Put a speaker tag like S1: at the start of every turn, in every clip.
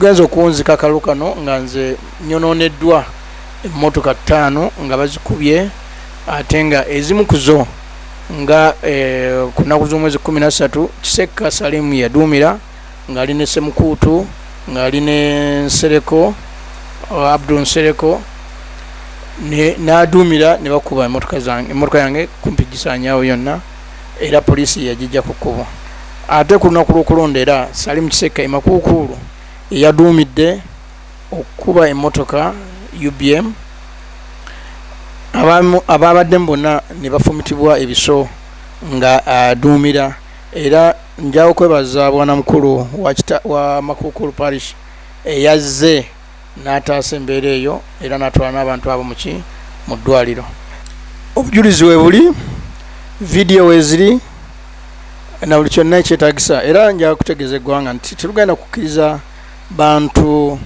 S1: tugenze okunzika akalulu kano nga nze nyononeddwa emmotoka 5 nga bazikubye ate nga ezimu kuzo nga ku nnaku z'omwezi 13 Kisekka Salimu yaduumira ng'ali ne Semukuutu ng'ali ne Nsereko Abdul Nsereko n'aduumira ne bakuba emmotoka yange kumpi gisaanyaawo yonna era poliisi yagijja ku kkubo. Ate ku lunaku lw'okulonda era Salimu Kisekka Makuukulu yaduumidde okukuba emmotoka UBM ababadde bonna ne bafumitibwa ebiso nga aduumira era njawo kwebaza bwana mukulu wa Makuukulu Parish eyazze n'ataasa embeera eyo era n'atwala n'abantu abo mu ddwaliro. Obujulizi we buli, vidiyo weeziri na buli kyonna ekyetaagisa era njawo kutegeeza eggwanga nti tetugenda kukkiriza bantu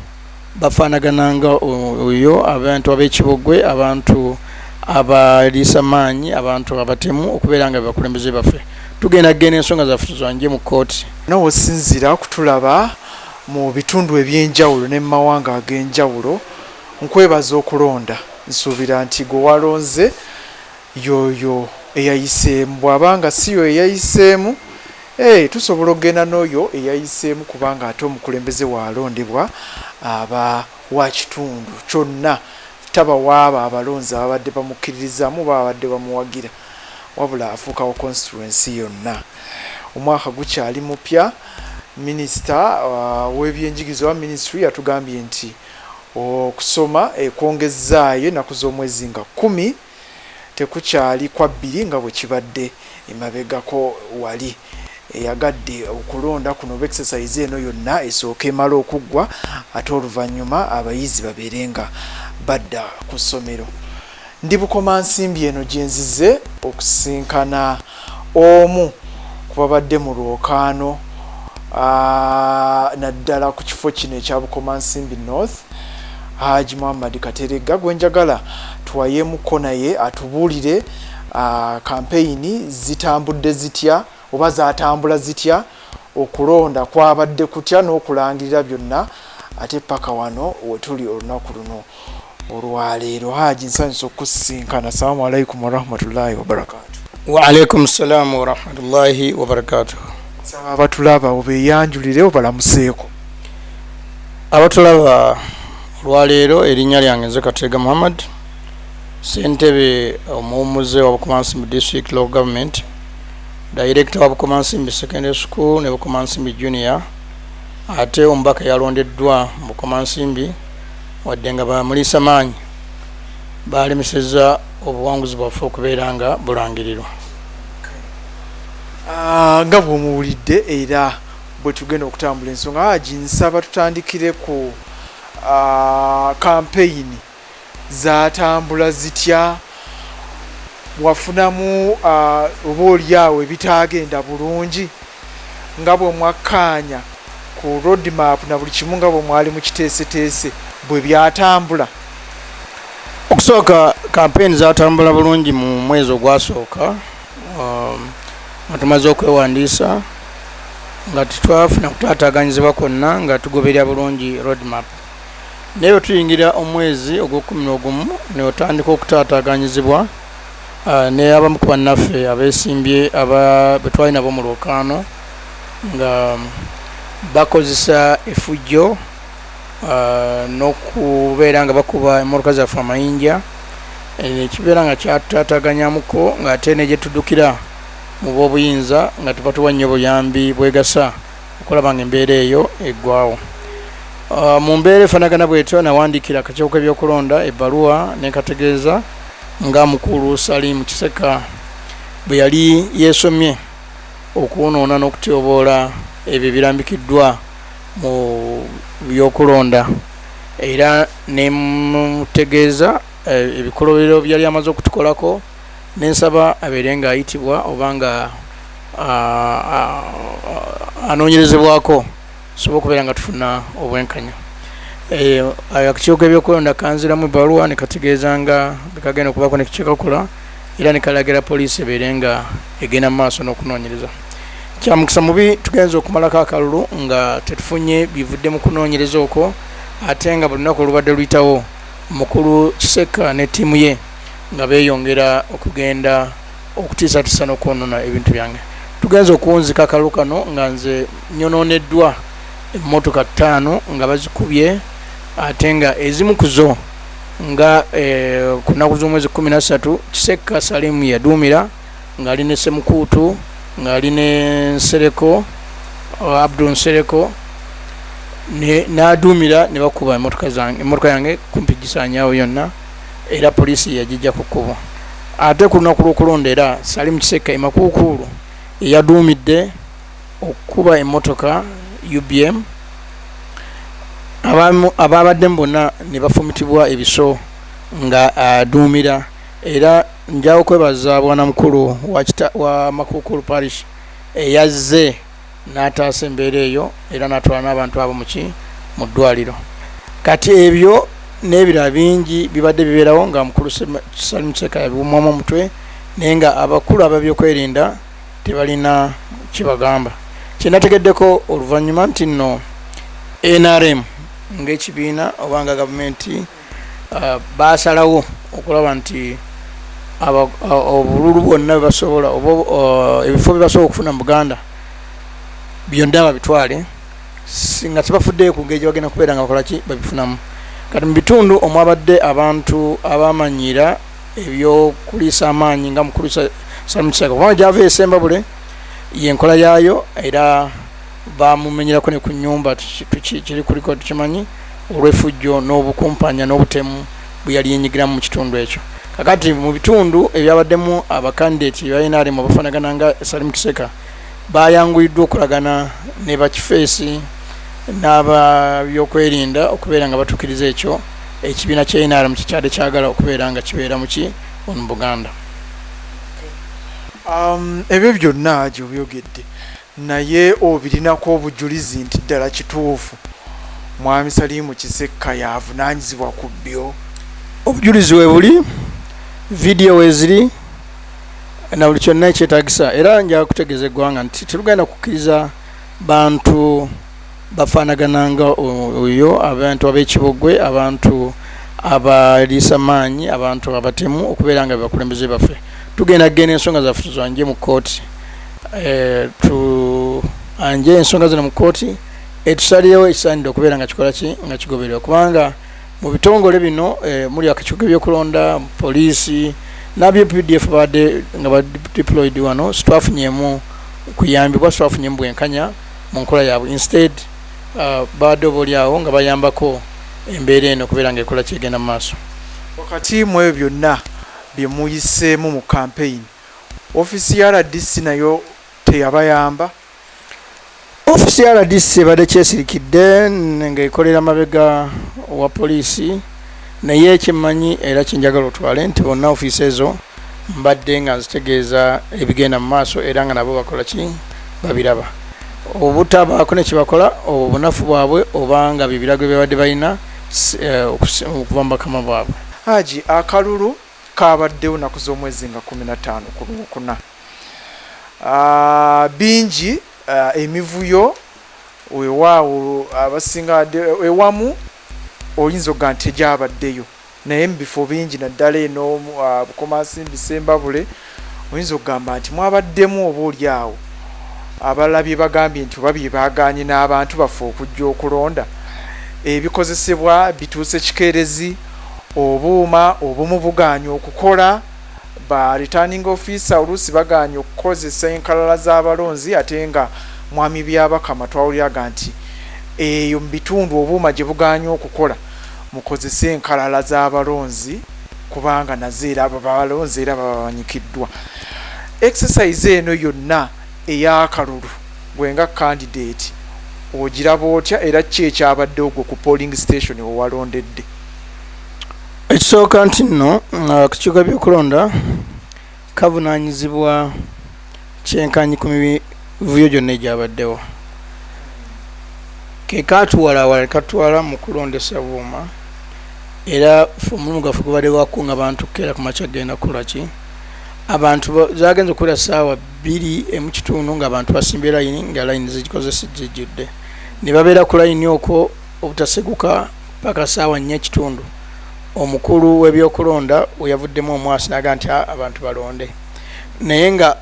S1: bafaanagananga oyo, abantu ab'ekibogwe, abantu abaliisa maanyi, abantu abatemu okubeera nga bakulembeze baffe. Tugenda ensonga zaffe tuzanje mu kkooti.
S2: N'osinzira kutulaba mu bitundu eby'enjawulo ne mu mawanga ag'enjawulo, nkwebaza okulonda. Nsuubira nti gwe walonze yoyo eyayiseemu, bw'abanga si yo eyayiseemu tusobola okugenda n'oyo eyayiseemu kubanga ate omukulembeze waalondebwa aba wa kitundu kyonna, taba waaba abalonzi ababadde bamukkiririzaamu babadde bamuwagira, wabula afuukawo constituency yonna. Omwaka gukyali mupya, minisita w'ebyenjigiriza wa ministry yatugambye nti okusoma kwongezaayo ennaku z'omwezi nga 10 tekukyali kwa 2 nga bwe kibadde emabegako wali. Eyagadde okulonda kuno exercise eno yonna esooka emala okuggwa ate oluvannyuma abayizi babeerenga badda ku ssomero. Ndi Bukomansimbi eno gye nzize okusinkana omu ku babadde mu lwokaano naddala ku kifo kino ekya Bukomansimbi North, Haji Muhammad Kateregga, gwe njagala tuwayeemuko naye atubuulire kampeyini zitambudde zitya oba zatambula zitya, okulonda kwabadde kutya n'okulangirira byonna, ate paka wano wetuli olunaku luno olwaleero. Haji nsanyusa okusinkana. Assalamu alaikum warahmatullahi wabarakatuh.
S1: Wa alaikum salam warahmatullahi wabarakatuh.
S2: Nsaba abatulaba obeeyanjulire obalamuseeko.
S1: Abatulaba olwaleero erinnya lyange nze Kateregga Muhammad, ssentebe omuwummuze wa Bukomansimbi District Local Government, Director wa Bukomansimbi Secondary School ne Bukomansimbi Junior, ate omubaka yalondeddwa mu Bukomansimbi wadde nga bamuliisa maanyi balemesezza obuwanguzi bwaffe okubeera nga bulangirirwa.
S2: Nga bw'omuwulidde era bwe tugenda okutambula ensonga, Haji nsaba tutandikire ku kampeyini zatambula zitya, wafunamu oba oliawo ebitaagenda bulungi nga bwe mwakkaanya ku road map na buli kimu nga bwe mwali mu kiteeseteese bwe byatambula?
S1: Okusooka kampeyini zatambula bulungi mu mwezi ogwasooka, nga tumaze okwewandiisa nga tetwafuna kutaataaganyizibwa kwonna nga tugoberera bulungi road map. Naye bwe tuyingira omwezi ogw'okumin'ogumu ne otandika okutaataaganyizibwa ne abamu ku bannaffe abeesimbye be twali nabo mu lwokaano nga bakozesa effujjo n'okubeera nga bakuba emmotoka zaffe amayinja, ekibeera nga kyatutaataaganyamuko ng'ate ne gye tuddukira mu b'obuyinza nga tuba tuwa nnyo buyambi bwegasa okulaba nga embeera eyo eggwawo. Mu mbeera efaanagana bwetyo nawandiikira akakiiko k'ebyokulonda ebbaluwa ne kategeeza nga mukulu Salimu Kisekka bwe yali yeesomye okwonoona n'okutyoboola ebyo birambikiddwa mu byokulonda, era ne mutegeeza ebikolobero byali amaze okutukolako, n'ensaba abeere nga ayitibwa oba nga anoonyerezebwako sobola okubeera nga tufuna obwenkanya. Akakiiko k'ebyokulonda kanziramu ebbaluwa ne kategeeza nga kagenda okubaako ne kikakola era ne kalagira poliisi ebeere nga egenda mu maaso n'okunoonyereza. kyamukisa mubi tugenza okumalako akalulu nga tetufunye bivudde mu kunoonyereza okwo ate nga buli lunaku olubadde luyitawo mukulu Kiseka ne ttiimu ye nga beeyongera okugenda okutiisatiisa n'okwonoona ebintu byange. Tugenza okuwunzika akalulu kano nga nze nyonooneddwa emmotoka 5 nga bazikubye ate nga ezimu ku zo nga ku nnaku z'omwezi 13 Kiseka Salimu yaduumira ng'ali ne Semukuutu ng'ali ne Nsereko Abdul Nsereko n'aduumira ne bakuba emmotoka yange kumpi gisaanyaawo yonna era poliisi yagijja ku kkubo. Ate ku lunaku lw'okulonda era Salimu Kiseka Makuukulu yaduumidde okukuba emmotoka UBM abaabadde bonna ne bafumitibwa ebiso nga aduumira era njawo kwebaza bwana mukulu wa Makuukulu Parish eyazze n'ataasa embeera eyo era n'atwala n'abantu abo mu ddwaliro. Kati ebyo n'ebirala bingi bibadde bibeerawo nga mukulu Salimu Kiseka yabiwumamu omutwe naye nga abakulu ab'ebyokwerinda tebalina kibagamba. Kyenategeddeko oluvannyuma nti nno NRM ng'ekibiina oba nga gavumenti baasalawo okulaba nti obululu bwonna bwebasobola ebifo bye basobola okufuna mu Buganda byonna babitwale nga tebafuddeyo ku ngeri bagenda kubeera nga bakolaki babifunamu. Kati mu bitundu omwabadde abantu abamanyiira ebyokuliisa amaanyi nga mukulu Salimu Kiseka kubanga gyava esembabule yenkola yaayo era bamumenyerako ne ku nnyumba kiri kuliko tukimanyi olw'effujjo n'obukumpanya n'obutemu bwe yali yenyigiramu mu kitundu ekyo. Kakati mu bitundu ebyabaddemu abakandidate ba NRM abafaanagana nga Salimu Kiseka bayanguyiddwa okulagana ne bakifeesi n'ababyokwerinda okubeera nga batuukiriza ekyo ekibiina kya NRM kikyadde kyagala okubeera nga kibeera mu Buganda.
S2: Ebyo byonna gy'obyogedde naye obirinako obujulizi nti ddala kituufu mwami Salimu Kiseka yavunaanyizibwa ku byo?
S1: Obujulizi we buli, vidiyo weeziri na buli kyonna ekyetaagisa era nja kutegeeza eggwanga nti tetugenda kukkiriza bantu bafaanagananga oyo abantu ab'ekibogwe abantu abaliisa maanyi abantu abatemu okubeera nga bakulembeze baffe. Tugenda kugenda ensonga zaffe zanje mu kkooti anje ensonga zino mu kkooti etusalirewo ekisaanidde okubeera nga kikola ki nga kigobererwa kubanga mu bitongole bino muli akakiiko k'ebyokulonda poliisi n'abye PDF badde nga ba deployed wano sitwafunyemu kuyambibwa sitwafunyemu bwenkanya mu nkola yaabwe instead badde obaolyawo nga bayambako embeera eno okubeera nga ekola kyegenda mu maaso.
S2: Wakati mu ebyo byonna bye muyiseemu mu campaign ofiisi ya RDC nayo teyabayamba? Ofiisi
S1: ya RDC ebadde kyesirikidde ng'ekolera mabega wa poliisi naye ekimmanyi era kinjagala otwale nti bonna ofiisi ezo mbadde nga nzitegeeza ebigenda mu maaso era nga nabo bakola ki babiraba. Obutabaako ne kibakola obunafu bwabwe oba nga bibirago byabadde balina okuva mu bakama bwabwe.
S2: Haji, akalulu kabaddewo naku z'omwezi nga 15 ku Lwokuna. Bingi emivuyo weewaawo abasinga ewamu oyinza okuga nti tegyabaddeyo naye mu bifo bingi naddala eno Bukomansimbi Sembabule oyinza okugamba nti mwabaddemu oba oliawo abalala bye bagambye nti oba bye baaganye n'abantu baffe okujja okulonda ebikozesebwa bituuse kikeerezi obuuma obumu buganya okukola ba returning officer oluusi baganya okukozesa enkalala z'abalonzi ate nga mwami Byabakama twawuliraga nti eyo mu bitundu obuuma gye buganya okukola mukozese enkalala z'abalonzi kubanga nazeera abo balonzi era babanyikiddwa. Exercise eno yonna ey'akalulu gwenga candidate ogiraba otya era ki ekyabadde ogwo ku polling station wewalondedde?
S1: Ekisooka nti nno akakiiko k'ebyokulonda kavunaanyizibwa kyenkanyi ku mivuyo gyonna egyabaddewo ke katuwalawala katwala mu kulondesa buuma era omulimu gwaffe gubadde gwakunga bantu kukeera ku makya genda kukola ki abantu zagenze okula ssaawa 2:30 ng'abantu basimbe layini nga layini zikozesa zijjudde ne babeera ku layini okwo obutaseguka paka ssaawa 4:30 omukulu w'ebyokulonda we yavuddemu omwasi naga nti abantu balonde naye nga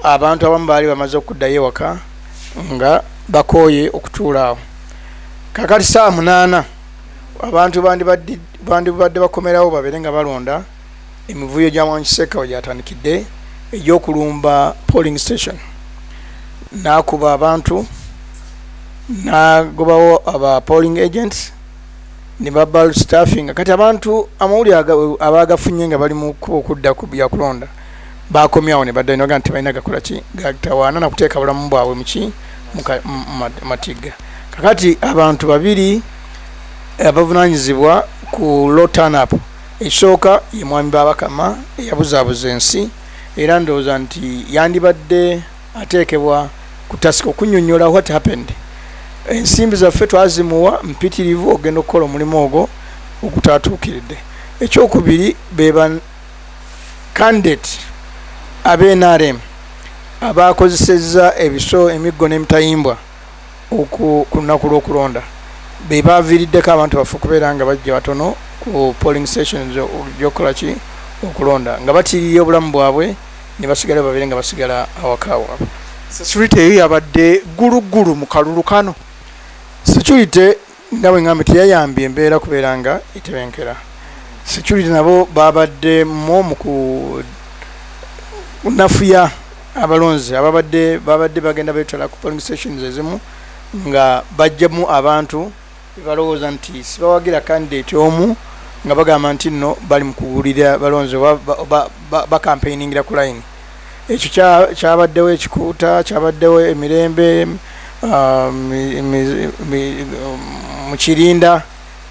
S1: abantu abamu baali bamaze okuddayo ewaka nga bakooye okutuula awo kakati ssaawa 8 abantu bandibadde bakomerawo babeere nga balonda emivuyo gya Mwankiseka we gyatandikidde egy'okulumba polling station n'akuba abantu n'agobawo aba polling agents ne babal staffing kati abantu amawulire abagafunye nga bali mu okudda ku byakulonda bakomyawo ne badda noga nti balina gakola ki gatawaana na kuteeka bulamu bwabwe muki matiga kakati abantu babiri abavunaanyizibwa ku low turn up ekisooka ye mwami Babakama eyabuzaabuza ensi era ndowooza nti yandibadde ateekebwa ku tasika okunnyonnyola what happened ensimbi zaffe twazimuwa mpitirivu ogenda okukola omulimu ogwo ogutaatuukiridde ekyokubiri beba candidate ab'NRM abakozesezza ebiso emiggo n'emitayimbwa ku lunaku lw'okulonda be baaviiriddeko abantu baffe okubeera nga bajja batono ku polling stations gy'okukola ki okulonda nga batiirira obulamu bwabwe ne basigala babeere nga basigala awaka waabwe.
S2: Security eyo yabadde gulugulu mu kalulu kano.
S1: Security nga bwe ngambe teyayambye embeera kubeera nga etebenkera. Security nabo babadde mu kunafuya abalonzi babadde bagenda beetala ku polling stations ezimu nga bajjamu abantu balowooza nti sibawagira candidate omu nga bagamba nti nno bali mu kuwulira balonzi bakampainingira ku line. Ekyo kyabaddewo ekikuuta kyabaddewo emirembe mu Kirinda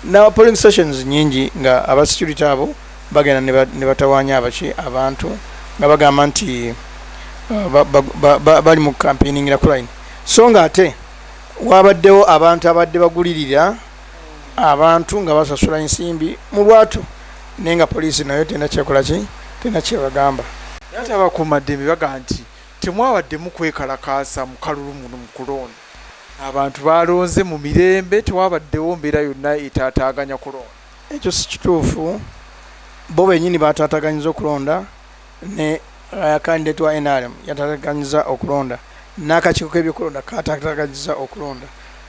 S1: na polling stations nyingi nga aba security abo bagenda ne batawaanya abantu nga bagamba nti bali mu campaigningira ku line. So nga ate wabaddewo abantu abadde bagulirira abantu nga basasula ensimbi mu lwatu naye nga poliisi nayo tena kyekola ki tena kyebagamba.
S2: Ate abakuumaddembe baga nti temwabadde mukwekalakaasa mu kalulu muno mu kulonda. Abantu balonze mu mirembe tewabaddewo mbeera yonna etaataaganya kulonda.
S1: Ekyo si kituufu. Bo bennyini baataataganyiza okulonda ne candidate wa NRM yataataganyiza okulonda n'akakiiko k'ebyokulonda kaataataganyiza okulonda.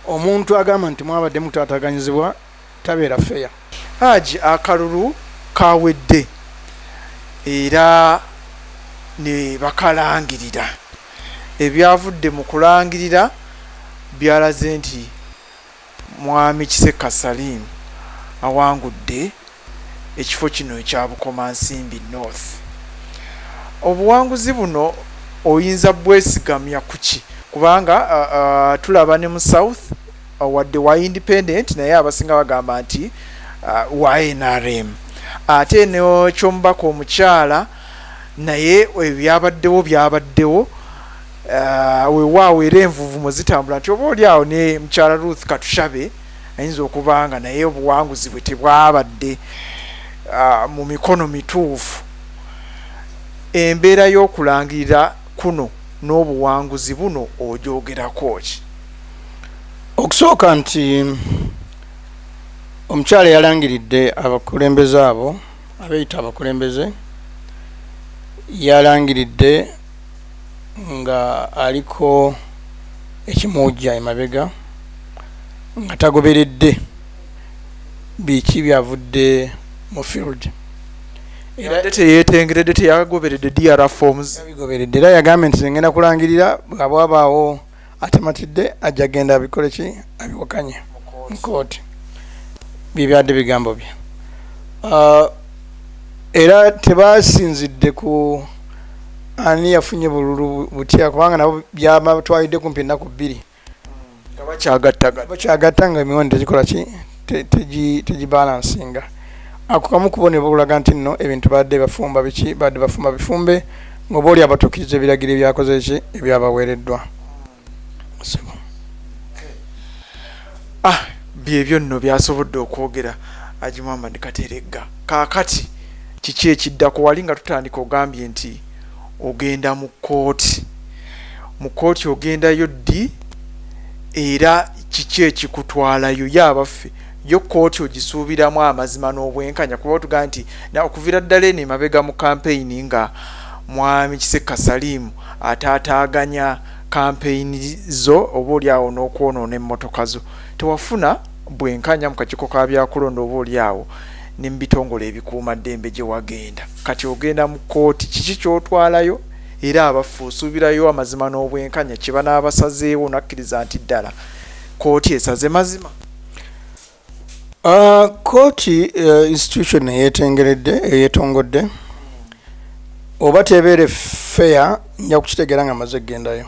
S1: Omuntu agamba nti mwabadde mutaataaganyizibwa tabeera feya.
S2: Haji akalulu kawedde era ne bakalangirira. Ebyavudde mu kulangirira byalaze nti Mwami Kiseka Salim awangudde ekifo kino ekya Bukomansimbi North. Obuwanguzi buno oyinza bwesigamya kuki kubanga tulaba ne mu South wadde wa independent naye abasinga bagamba nti wa NRM. Ate ne kyomubaka omukyala naye byabaddewo weewaawo era envuvumo zitambula nti oba oli awo ne mukyala Ruth Katushabe ayinza okubanga naye obuwanguzi bwe tebwabadde mu mikono mituufu. Embeera y'okulangirira kuno n'obuwanguzi buno ogyogerako ki?
S1: Okusooka nti omukyala yalangiridde abakulembeze abo abeeyita abakulembeze yalangiridde nga aliko ekimujja emabega nga tagoberedde biki byavudde mu field.
S2: Era teyeetengeredde teyagoberedde DR forms
S1: yabigoberedde era yagambye nti ngenda kulangirira bwabaawo atematidde ajja genda abikole ki abiwakanye mu kooti. Bibyadde bigambo bye. Era tebasinzidde ku ani yafunye bululu butya kubanga nabo byabatwalidde kumpi ennaku 2
S2: nga
S1: bakyagattanga emiwendo tegikola ki tegibalansinga. Ako kamu kubonebwa okulaga nti nno ebintu badde bafumba biki badde bafumba bifumbe ng'oba oli abatuukiriza ebiragiro ebyakoze ki ebyabaweereddwa.
S2: Byebyo nno byasobodde okwogera Haji Muhammad Kateregga. Kaakati kiki ekiddako wali nga tutandika ogambye nti ogenda mu kkooti ogendayo ddi era kiki ekikutwalayo yabaffe yo kkooti ogisuubiramu amazima n'obwenkanya kuba otugaa nti okuvira ddala eno emabega mu kampeyini nga mwami Kisekka Salimu ataataaganya kampeyini zo oba oliawo n'okwonoona emmotoka zo tewafuna bwenkanya mu kakiiko ka byakulonda oba oliawo ne mu bitongole ebikuumaddembe gye wagenda kati ogenda mu kkooti kiki ky'otwalayo era abaffe osuubirayo amazima n'obwenkanya kye banaabasazeewo nakkiriza nti ddala kkooti esaze mazima.
S1: Kkooti institution eyeetongodde oba tebeere fair nja kukitegeera nga maze gendayo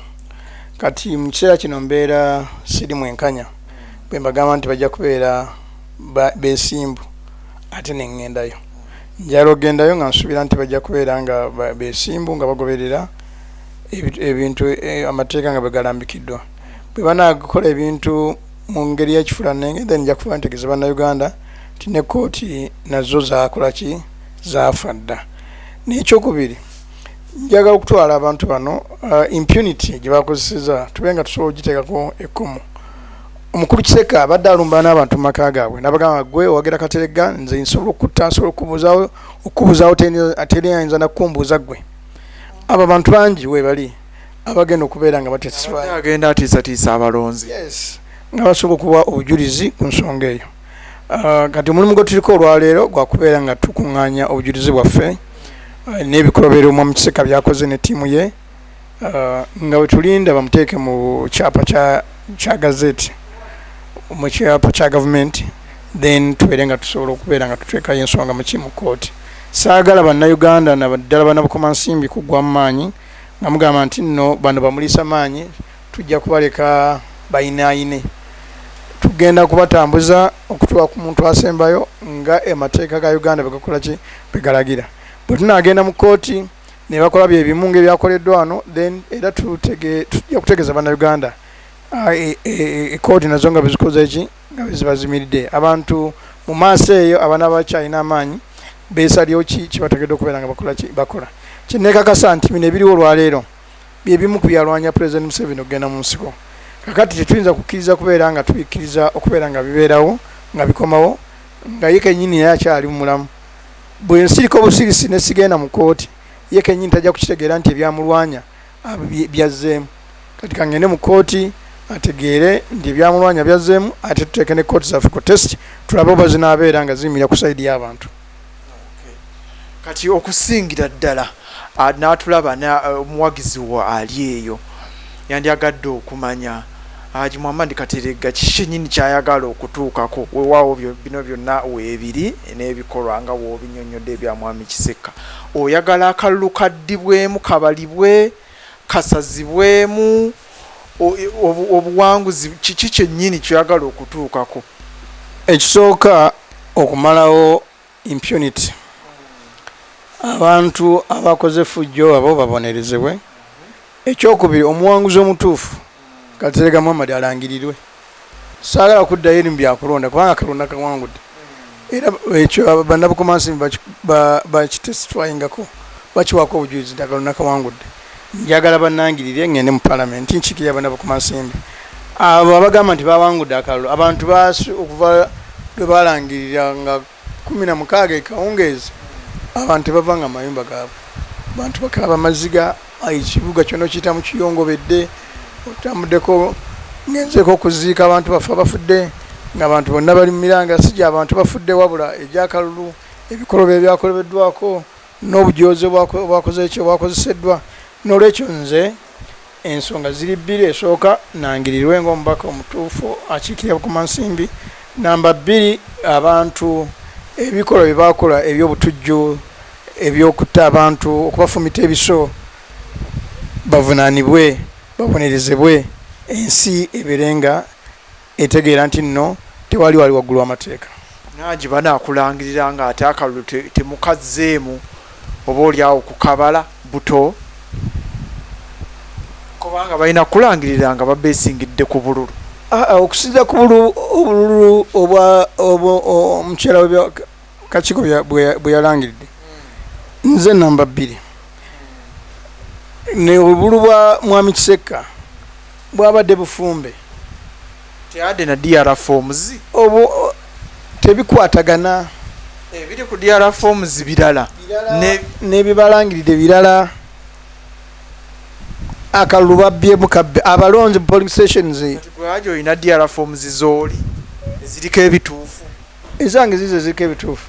S1: kati mu kiseera kino mbeera siri mwenkanya bwe mbagamba nti bajja kubeera beesimbu ate ne ŋŋendayo njala ogendayo nga nsuubira nti bajja kubeera nga beesimbu nga bagoberera ebintu amateeka nga bwe galambikiddwa bwe banaakola ebintu mu ngeri y'ekifulanenge then nja kuba ntegeeza bannayuganda nti ne kkooti nazo zaakola ki zaafa dda. N'ekyokubiri njagala okutwala abantu bano impunity gye bakozeseza tube nga tusobola ogiteekako ekkomo. Omukulu Kisekka abadde alumba n'abantu mu maka gaabwe n'abagamba gwe owagera Kateregga nze nsobola okutta nsobola okubuuzaawo teri ayinza nakukumbuuza ggwe. Abo abantu bangi weebali abagenda okubeera nga
S2: agenda atiisatiisa abalonzi
S1: nga basobola okuba obujulizi ku nsonga eyo. Kati omulimu gwe tuliko olwaleero gwa kubeera nga tukuŋŋaanya obujulizi bwaffe n'ebikolobero omwami Kisekka byakoze ne ttiimu ye nga bwe tulinda bamuteeke mu kyapa kya gazeti mu kyapa kya gavumenti then tubeere nga tusobola okubeera nga tuteekayo ensonga mu kkooti. Saagala bannayuganda naddala bannabukoma nsimbi kuggwa mu maanyi nga mugamba nti nno bano bamuliisa maanyi tujja kubaleka bayinaayine tugenda kubatambuza okutuuka ku muntu asembayo nga emateeka ga Uganda begakola ki begalagira. Bwe tunaagenda mu kkooti ne bakola bye bimu ng'ebyakoleddwa wano then era tujja kutegeeza bannayuganda ekkooti nazo nga bezikoze ki nga bezibazimiridde abantu mu maaso eyo abaana bakyalina amaanyi beesalyewo ki kibategedde okubeera nga bakola. Kinneekakasa nti bino ebiriwo olwaleero bye bimu ku byalwanya Pulezidenti Museveni okugenda mu nsiko. Kakati tetuyinza kukkiriza kubeera nga tubikkiriza okubeera nga bibeerawo nga bikomawo nga ye kennyini naye akyali mulamu. Bwe nsiriko busirisi ne sigenda mu kkooti ye kennyini tajja kukitegeera nti ebyamulwanya byazzeemu. Kati kangende mu kkooti ategeere nti ebyamulwanya byazzeemu ate tuteeke ne kkooti zaffe ku test tulabe oba zinaabeera nga ziyimira ku sayidi y'abantu.
S2: Kati okusingira ddala n'atulaba omuwagizi wa ali eyo yandyagadde okumanya Haji Muhammad Kateregga kiki nnyini kyayagala okutuukako weewaawo bino byonna weebiri n'ebikolwa nga w'obinnyonnyodde ebya mwami Kisekka. Oyagala akalulu kaddibwemu kabalibwe kasazibwemu obuwanguzi kiki kyennyini kyoyagala okutuukako?
S1: Ekisooka okumalawo impunity. Abantu abakoze fujjo abo babonerezebwe. Ekyokubiri omuwanguzi omutuufu Kateregga Muhammad alangirirwe. Saagala kuddayo eri mu byakulonda kubanga kalonda kawangudde. Era ekyo bannabukoma nsimbi bakitesitwayingako bakiwaako obujulizi nti akalonda kawangudde. Njagala bannangirire ngende mu paalamenti nkiikirira bannabukoma nsimbi. Abo abagamba nti bawangudde akalulu abantu okuva lwe balangirira nga 16 ekawungeezi abantu bava nga mayumba gaabwe. Abantu bakaaba amaziga ekibuga kyonna kiyita mu kiyongobedde otambuddeko ngenzeeko okuziika abantu baffe abafudde ng'abantu bonna bali mu miranga si gy'abantu bafudde wabula egyakalulu ebikolobo ebyakolebeddwako n'obujoozi obwakozeseddwa. N'olwekyo nze ensonga ziri bbiri. Esooka nangirirwe ng'omubaka omutuufu akiikirira bukoma nsimbi. Namba 2 abantu ebikolwa bye baakola eby'obutujju ebyokutta abantu okubafumita ebiso bavunaanibwe babonerezebwe ensi eberenga etegeera nti nno tewali wali waggulu w'amateeka.
S2: Nangi banaakulangirira nga ate akalulu temukazzeemu oba oliawo kukabala buto kubanga balina kulangirira nga babeesingidde ku bululu.
S1: Okusinza ku obululu omukyala kakiiko bwe yalangiridde nze namba 2 ne obulu bwa mwami Kiseka bwabadde bufumbe
S2: teadde na DR forms
S1: obwo tebikwatagana
S2: ebiri ku DR forms birala
S1: n'ebibalangiride birala akalulu babyemu abalonzi polling stations
S2: gwajo ina DR forms zoli ziriko ebituufu
S1: ezange zizo ziriko ebituufu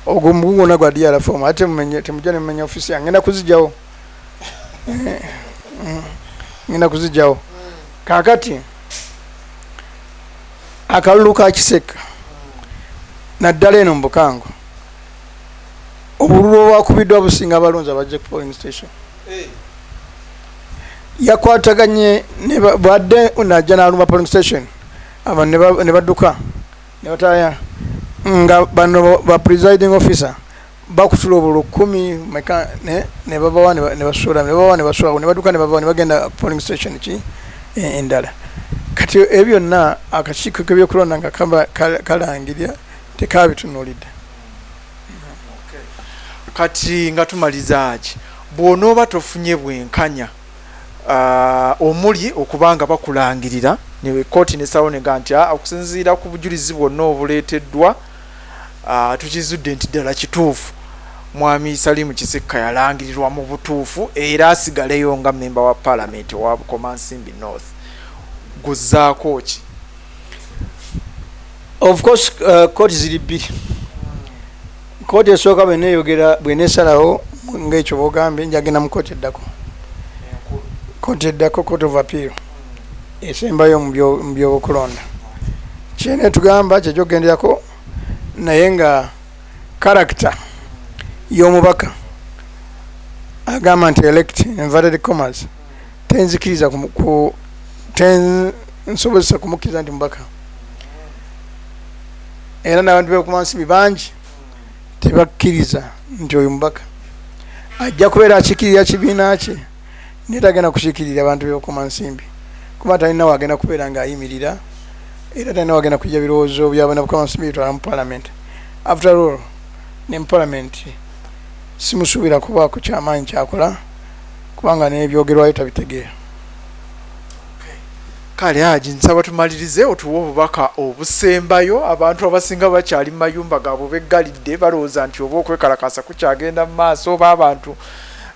S1: ogwo mugungo na gwa DR form ate temujja nemumenya ofisi yange ngenda kuzijawo ngenda kuzijawo kakati akalulu ka Kiseka naddala eno mu Bukango obululu obwakubiddwa businga abalonzi abajja ku polling station yakwataganye badde najja n'alumba polling station aba ne badduka ne bataya nga bano ba presiding officer bakutula obululu 10 ne babawa ne basula ne badduka ne babawa ne bagenda polling station ki endala kati ebyo na akakiiko k'ebyokulonda nga kalangirira tekabitunulidde
S2: kati nga tumaliza ki bw'onooba tofunye bwenkanya omuli okubanga bakulangirira ne kooti nesawo nega nti okusinziira ku bujulizi bwonna obuleeteddwa tukizudde nti ddala kituufu mwami Salimu Kiseka yalangirirwa mu butuufu era asigaleyo nga memba wa parliament wa Bukomansimbi North guzzaako ki
S1: of course kooti ziri bbiri kooti esooka bweneesalawo ng'ekyo bogambye njagenda mu kooti eddako court of appeal esembayo mu byobukulonda kyene tugamba kyekyogenderako naye nga character y'omubaka agamba nti elect inverted commas tenzikiriza tensobozesa kumukkiriza nti mubaka era n'abantu b'Obukomansimbi bangi tebakkiriza nti oyo mubaka ajja kubeera akikirira kibiina kye naye tagenda kukiikirira abantu b'Obukomansimbi kuba talina wagenda kubeera ng'ayimirira era talina wagenda kujja birowoozo by'abaana b'Obukomansimbi bitwala mu parliament. After all ne mu parliament simusuubira kubaako kyamaanyi kyakola kubanga n'ebyogerwayo tabitegeera.
S2: Kale aji nsaba tumalirize otuwa obubaka obusembayo abantu abasinga bakyali mu mayumba gaabwe beggalidde balowooza nti oba okwekalakasa kukyagenda mu maaso oba abantu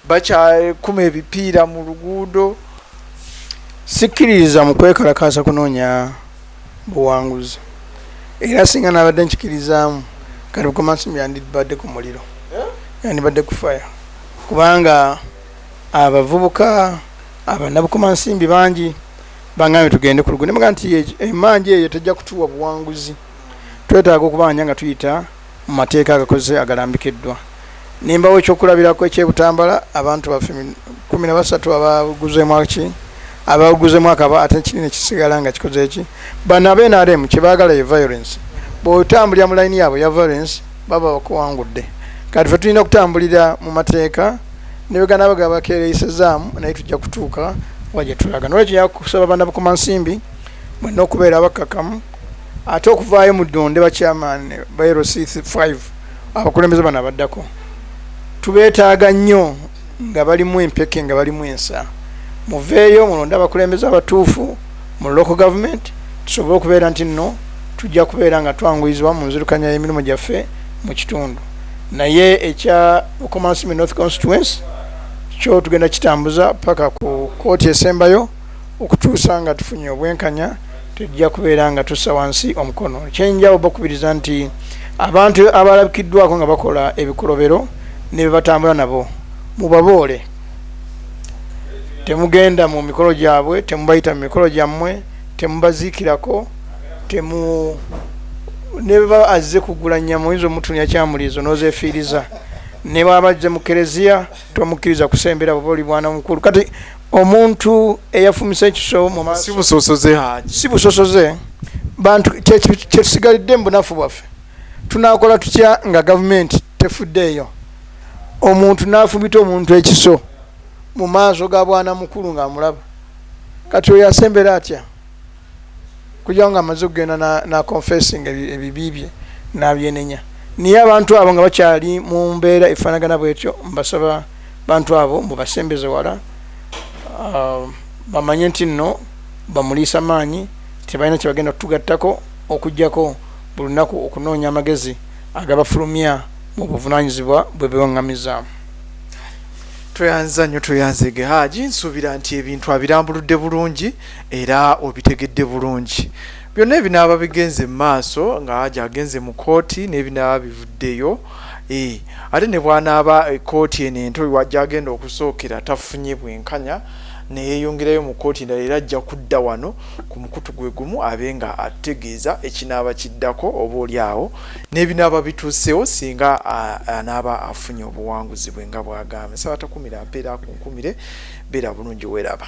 S2: bakyakuma ebipiira mu luguudo.
S1: Sikkiririza mu kwekalakasa kunoonya buwanguzi era singa nabadde nkikirizaamu kati Bukomansimbi yandibadde ku muliro yandibadde ku fire kubanga abavubuka abannabukomansimbi bangi bangambye tugende ku luguudo nemuga nti emanji eyo tejja kutuwa buwanguzi twetaaga okubanja nga tuyita mu mateeka agakoze agalambikiddwa. Nimbawo ekyokulabirako ekyebutambala abantu baffe 13 abaguzeemu akaba ate kinene kisigala nga kikoze eki bano abenaremu kyebaagala ye violence bw'otambulira mu layini yaabwe ya violence baba bakuwangudde. Kati ffe tulina okutambulira mu mateeka ne begana baga bakeereisezaamu naye tujja kutuuka wagye tulaga. Nolwekyo yakusaba bana Bukomansimbi mwenna okubeera abakakamu ate okuvaayo mu ddonde bakyamaani ba LC5 abakulembeze bano abaddako tubeetaaga nnyo nga balimu empeke nga balimu ensa. Muveeyo mulonde abakulembeze abatuufu mu local government tusobole okubeera nti nno tujja kubeera nga twanguyizibwa mu nzirukanya y'emirimu gyaffe mu kitundu. Naye ekya Bukomansimbi North Constituency kyo tugenda kitambuza paka ku kooti esembayo okutuusa nga tufunye obwenkanya tujja kubeera nga tussa wansi omukono. Kyenjawo bakubiriza nti abantu abalabikiddwako nga bakola ebikolobero ne bebatambula nabo mubaboole temugenda mu mikolo gyabwe temubayita mu mikolo gyammwe temubaziikirako ne baba azze kugula nnyama oyinza omutunya kyamuliizo n'ozeefiiriza ne baba ajja mu kereziya tomukkiriza kusembera bwoba oli bwana mukulu. Kati omuntu eyafumisa ekiso mu maaso si busosoze bantu kyesigalidde mu bunafu bwaffe tunaakola tutya nga gavumenti tefuddeeyo omuntu n'afumita omuntu ekiso mu maaso ga bwana mukulu ng'amulaba kati oyo asembera atya kugira nga amaze okugenda na confessing ebibi bye n'abyenenya. Naye abantu abo nga bakyali mu mbeera efaanagana bwetyo mbasaba bantu abo mubasembeze wala bamanye nti nno bamuliisa maanyi tebalina kyebagenda kutugattako okuggyako buli lunaku okunoonya amagezi agabafulumya mu buvunaanyizibwa bwe bewaŋŋamiza.
S2: Tweyanza nnyo tweyanzege Haji, nsuubira nti ebintu abirambuludde bulungi era obitegedde bulungi. Byonna ebinaaba bigenze mu maaso nga Haji agenze mu kooti n'ebinaaba bivuddeyo. Ate ne bw'anaaba ekkooti eno ento wajja agenda okusookera tafunye bwenkanya neyeeyongerayo mu kkooti endala era ajja kudda wano ku mukutu gwe gumu abe nga ategeeza ekinaaba kiddako oba oli awo n'ebinaaba bituusewo singa anaaba afunye obuwanguzi bwe nga bw'agambye. Nsaba takumira mpeera ku nkumire, beera bulungi weeraba.